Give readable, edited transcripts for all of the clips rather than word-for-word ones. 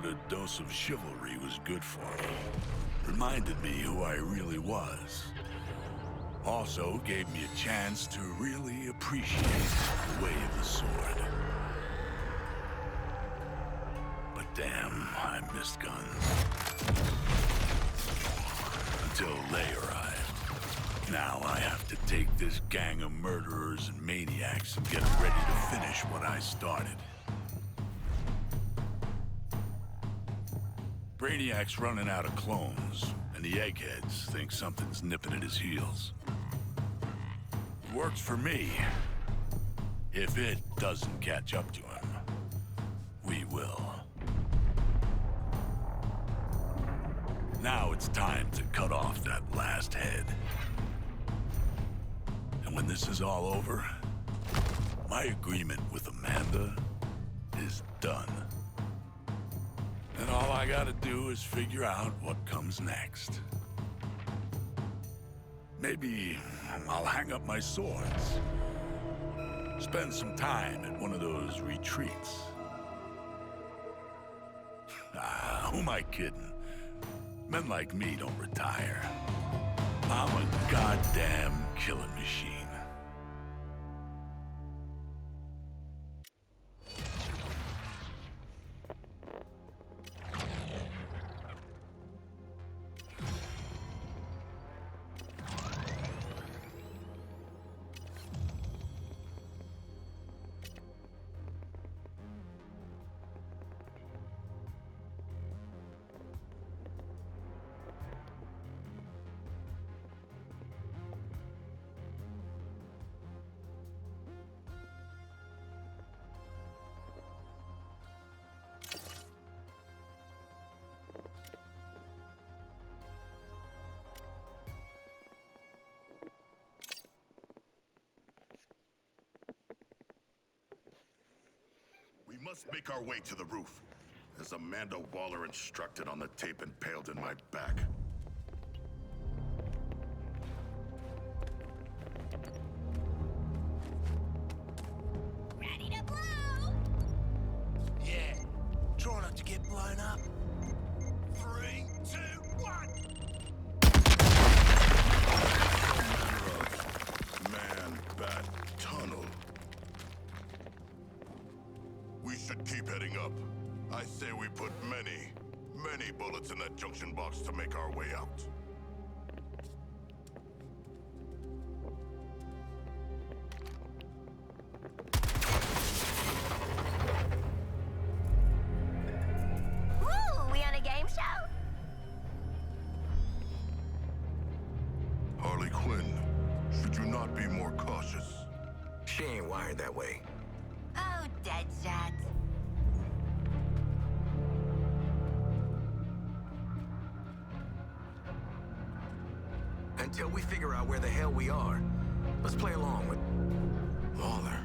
a dose of chivalry was good for me. Reminded me who I really was. Also gave me a chance to really appreciate the way of the sword. But damn, I missed guns. Until they arrived. Now I have to take this gang of murderers and maniacs and get them ready to finish what I started. Brainiac's running out of clones, and the eggheads think something's nipping at his heels. It works for me. If it doesn't catch up to him, we will. Now it's time to cut off that last head. And when this is all over, my agreement with Amanda is done. And all I gotta do is figure out what comes next. Maybe I'll hang up my swords. Spend some time at one of those retreats. Who am I kidding? Men like me don't retire. I'm a goddamn killing machine. We must make our way to the roof, as Amanda Waller instructed on the tape impaled in my back. Ready to blow? Yeah. Try not to get blown up. 3, 2, 1! Man-Bat tunnel. We should keep heading up. I say we put many bullets in that junction box to make our way out. Ooh, we on a game show? Harley Quinn, should you not be more cautious? She ain't wired that way. Oh, Deadshot. Until we figure out where the hell we are, let's play along with Waller.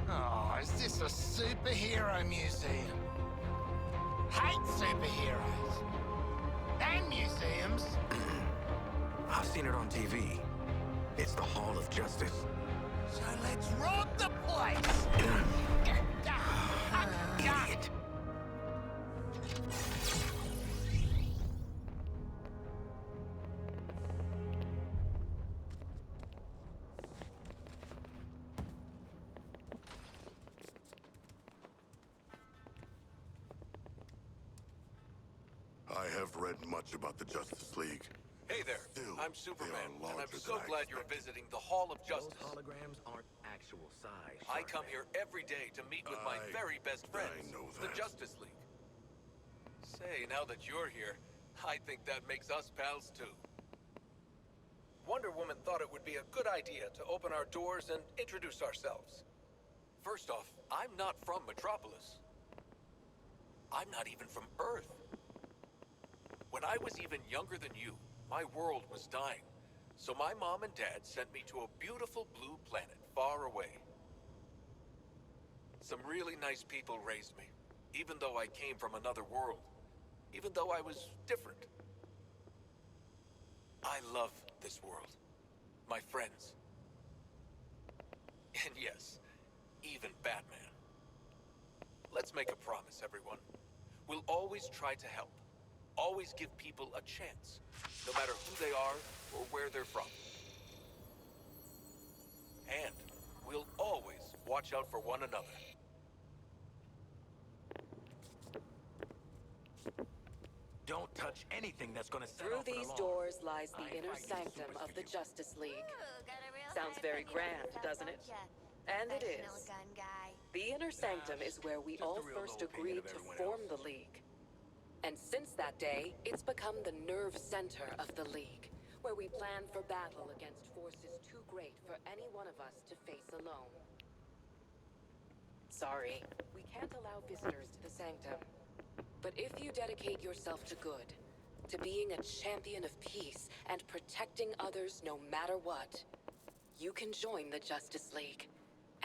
Oh, is this a superhero museum? Hate superheroes. And museums. I've seen it on TV. It's the Hall of Justice. So let's rob the place. Idiot. I have read much about the Justice League. Hey there, Still, I'm they Superman, are and I'm larger so than I glad you're expected. visiting the Hall of Those Justice. holograms aren't actual size. I come here every day to meet with my very best friends, know the that. Justice League. Say, now that you're here, I think that makes us pals too. Wonder Woman thought it would be a good idea to open our doors and introduce ourselves. First off, I'm not from Metropolis. I'm not even from Earth. When I was even younger than you, my world was dying. So my mom and dad sent me to a beautiful blue planet far away. Some really nice people raised me, even though I came from another world, even though I was different. I love this world, my friends, and yes, even Batman. Let's make a promise, everyone. We'll always try to help. Always give people a chance, no matter who they are or where they're from. And we'll always watch out for one another. Don't touch anything that's gonna set Through off an these alarm. doors lies the I inner find you sanctum super of the studio. Justice League. Ooh, got a real Sounds high very opinion of grand, yourself, doesn't it? don't ya? And it Professional is. gun guy. The inner sanctum is where we just all a real first low opinion agreed of to everyone form else. the League. And since that day, it's become the nerve center of the League, where we plan for battle against forces too great for any one of us to face alone. Sorry, we can't allow visitors to the sanctum. But if you dedicate yourself to good, to being a champion of peace and protecting others no matter what, you can join the Justice League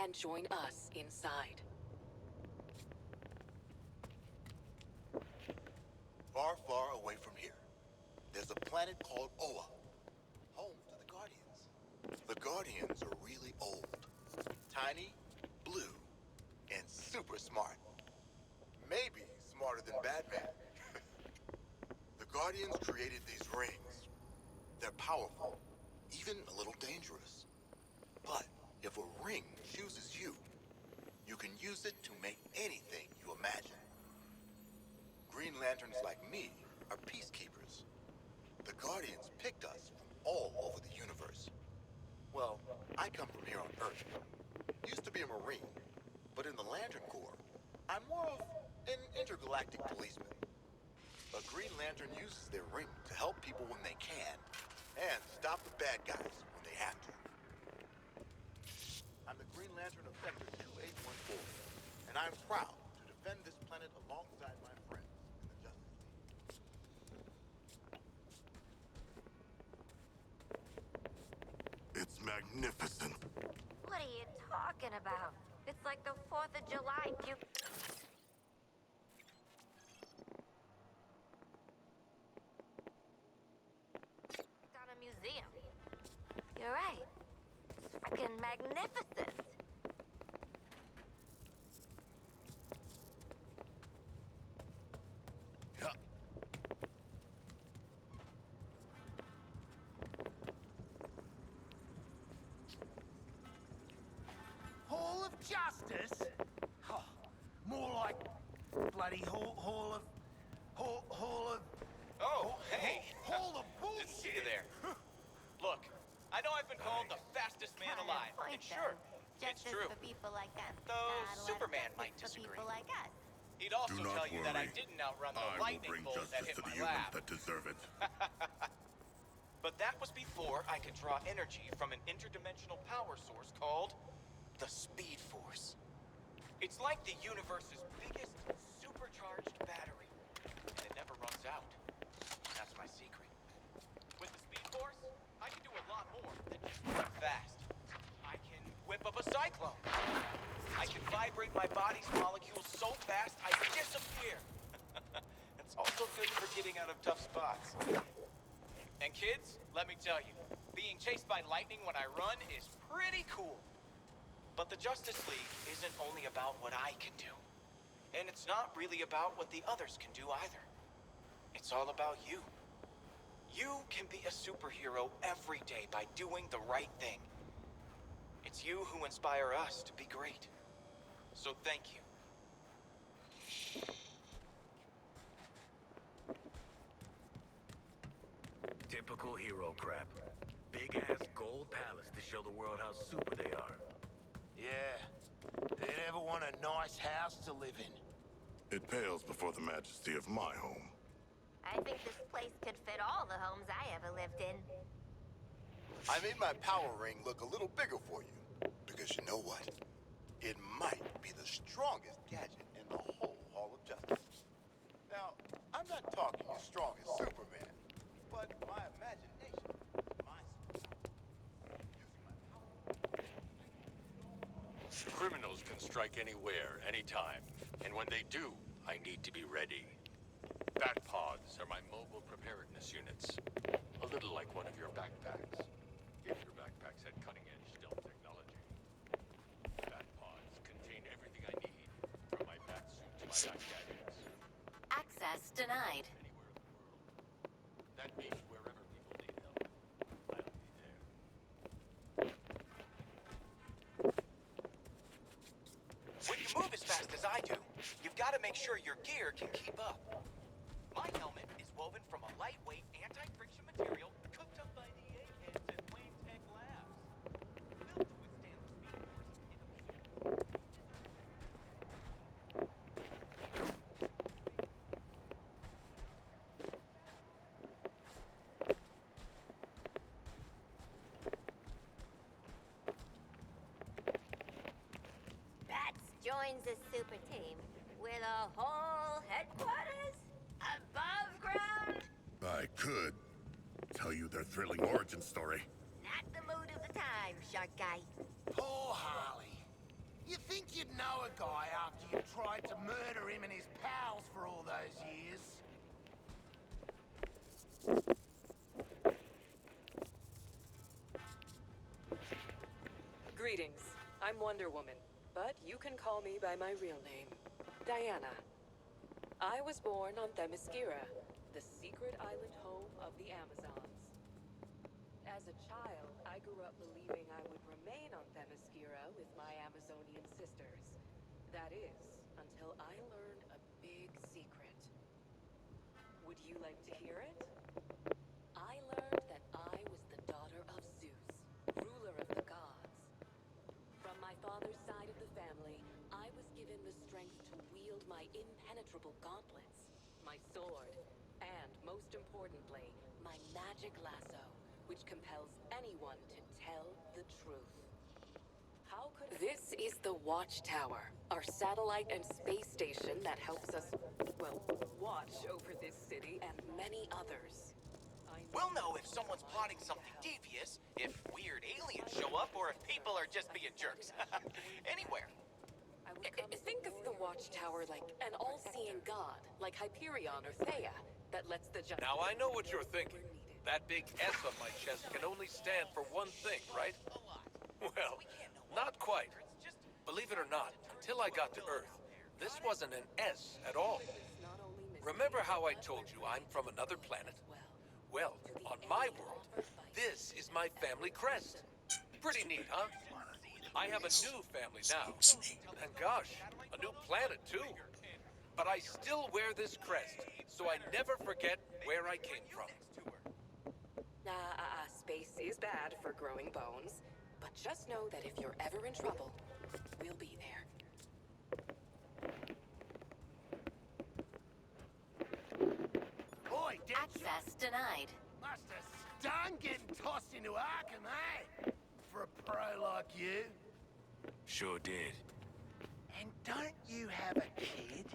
and join us inside. Far, far away from here, there's a planet called Oa, home to the Guardians. The Guardians are really old, tiny, blue, and super smart. Maybe smarter than Batman. The Guardians created these rings. They're powerful, even a little dangerous. But if a ring chooses you, you can use it to make anything you imagine. Green Lanterns like me are peacekeepers. The Guardians picked us from all over the universe. Well, I come from here on Earth. Used to be a Marine, but in the Lantern Corps, I'm more of an intergalactic policeman. A Green Lantern uses their ring to help people when they can, and stop the bad guys when they have to. I'm the Green Lantern of Sector 2814, and I'm proud to defend this planet alongside my friends in the Justice League. It's magnificent. What are you talking about? It's like the 4th of July, on a museum. You're right. It's freaking magnificent. Yeah. Hall of Justice? Oh, more like bloody Hall of... Hall of... Oh, hey! Hall of Didn't see you bullshit! there. Look, I know I've been called the fastest man Kind of alive, point, and sure, though. it's Justice true. for people like us. Though Not a lot of Superman justice might for disagree. people like us. He'd also Do not tell you that I worry. didn't outrun the I will lightning bring bolts that justice hit to the my humans lab. that deserve it. But that was before I could draw energy from an interdimensional power source called the Speed Force. It's like the universe's biggest supercharged battery, and it never runs out. That's my secret. With the Speed Force, I can do a lot more than just run fast. I can whip up a cyclone. I can vibrate my body's molecules so fast I disappear. It's also good for getting out of tough spots. And kids, let me tell you, being chased by lightning when I run is pretty cool. But the Justice League isn't only about what I can do. And it's not really about what the others can do either. It's all about you. You can be a superhero every day by doing the right thing. It's you who inspire us to be great. So thank you. Typical hero crap. Big-ass gold palace to show the world how super they are. Yeah. They'd ever want a nice house to live in. It pales before the majesty of my home. I think this place could fit all the homes I ever lived in. I made my power ring look a little bigger for you. Because you know what? It might be the strongest gadget in the whole Hall of Justice. Now, I'm not talking as strong as Superman, but my imagination, my using my power. Criminals can strike anywhere, anytime. And when they do, I need to be ready. Bat pods are my mobile preparedness units. A little like one of your backpacks. If your backpacks had cutting-edge stealth technology. Bat pods contain everything I need, from my bat suit to my bat gadgets. I denied. That means wherever people need help, I'll be there. When you move as fast as I do, you've got to make sure your gear can keep up. My helmet is woven from a lightweight anti-friction material cooked up by the eggheads at Wayne Tech Labs. Built to withstand the Speed Force in a Bats joins the super team with a whole headquarters above ground. I could tell you their thrilling origin story. Not the mood of the time, shark guy. Poor Harley. You think you'd know a guy after you tried to murder him and his pals for all those years? Greetings. I'm Wonder Woman, but you can call me by my real name, Diana. I was born on Themyscira, the secret island home of the Amazons. As a child, I grew up believing I would remain on Themyscira with my Amazonian sisters. That is, until I learned a big secret. Would you like to hear it? I learned that I was the daughter of Zeus, ruler of the gods. From my father's side of the family, I was given the strength to wield my impenetrable gauntlets, my sword, and most importantly, my magic lasso, which compels anyone to tell the truth. How could This is the Watchtower, our satellite and space station that helps us, well, watch over this city and many others. We'll know if someone's plotting something devious, if weird aliens show up, or if people are just being jerks. Anywhere. Think of the Watchtower like an all-seeing god, like Hyperion or Theia, that lets the just... Now I know what you're thinking. That big S on my chest can only stand for one thing, right? Well, not quite. Believe it or not, until I got to Earth, this wasn't an S at all. Remember how I told you I'm from another planet? Well, on my world, this is my family crest. Pretty neat, huh? I have a new family now. And gosh, a new planet too. But I still wear this crest, so I never forget where I came from. Space is bad for growing bones. But just know that if you're ever in trouble, we'll be there. Boy, Access denied. must have stung getting tossed into Arkham, eh? For a pro like you. Sure did. And don't you have a kid?